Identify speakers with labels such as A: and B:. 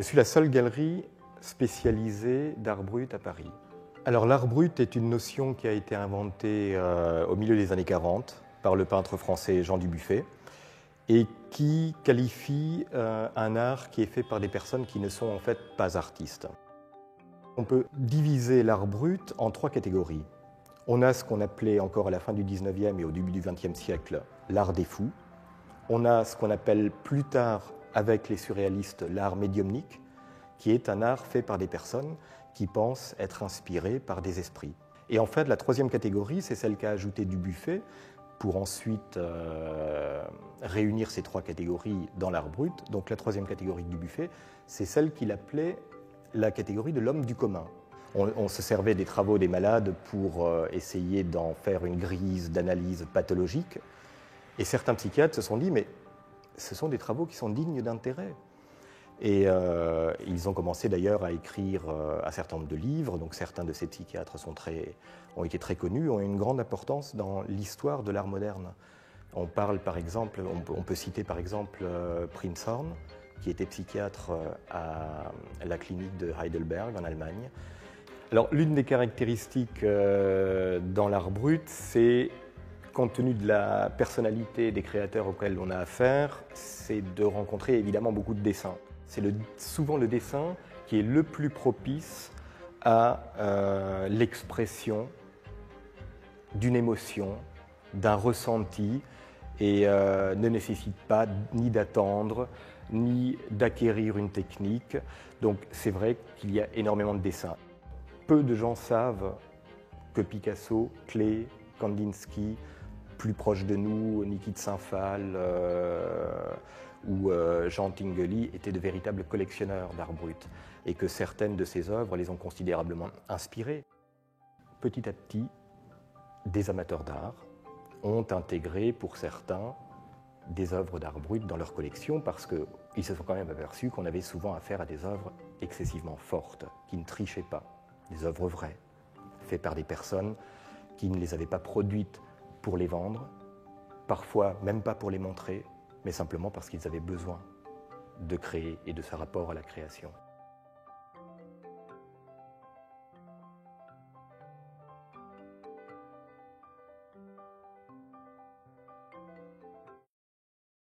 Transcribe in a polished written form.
A: Je suis la seule galerie spécialisée d'art brut à Paris. Alors l'art brut est une notion qui a été inventée au milieu des années 40 par le peintre français Jean Dubuffet et qui qualifie un art qui est fait par des personnes qui ne sont en fait pas artistes. On peut diviser l'art brut en trois catégories. On a ce qu'on appelait encore à la fin du 19e et au début du 20e siècle l'art des fous. On a ce qu'on appelle plus tard avec les surréalistes l'art médiumnique, qui est un art fait par des personnes qui pensent être inspirées par des esprits. Et en fait, la troisième catégorie, c'est celle qu'a ajouté Dubuffet pour ensuite réunir ces trois catégories dans l'art brut. Donc la troisième catégorie de Dubuffet, c'est celle qu'il appelait la catégorie de l'homme du commun. On se servait des travaux des malades pour essayer d'en faire une grille d'analyse pathologique. Et certains psychiatres se sont dit, mais ce sont des travaux qui sont dignes d'intérêt. Et ils ont commencé d'ailleurs à écrire un certain nombre de livres. Donc certains de ces psychiatres ont été très connus, ont eu une grande importance dans l'histoire de l'art moderne. On peut citer par exemple Prinzhorn, qui était psychiatre à la clinique de Heidelberg en Allemagne. Alors l'une des caractéristiques dans l'art brut, c'est, compte tenu de la personnalité des créateurs auxquels on a affaire, c'est de rencontrer évidemment beaucoup de dessins. C'est souvent le dessin qui est le plus propice à l'expression d'une émotion, d'un ressenti, et ne nécessite pas ni d'attendre, ni d'acquérir une technique. Donc c'est vrai qu'il y a énormément de dessins. Peu de gens savent que Picasso, Klee, Kandinsky, plus proche de nous, Niki de Saint-Phal ou Jean Tinguely étaient de véritables collectionneurs d'art brut et que certaines de ces œuvres les ont considérablement inspirés. Petit à petit, des amateurs d'art ont intégré pour certains des œuvres d'art brut dans leur collection parce qu'ils se sont quand même aperçus qu'on avait souvent affaire à des œuvres excessivement fortes, qui ne trichaient pas, des œuvres vraies, faites par des personnes qui ne les avaient pas produites pour les vendre, parfois même pas pour les montrer, mais simplement parce qu'ils avaient besoin de créer et de ce rapport à la création.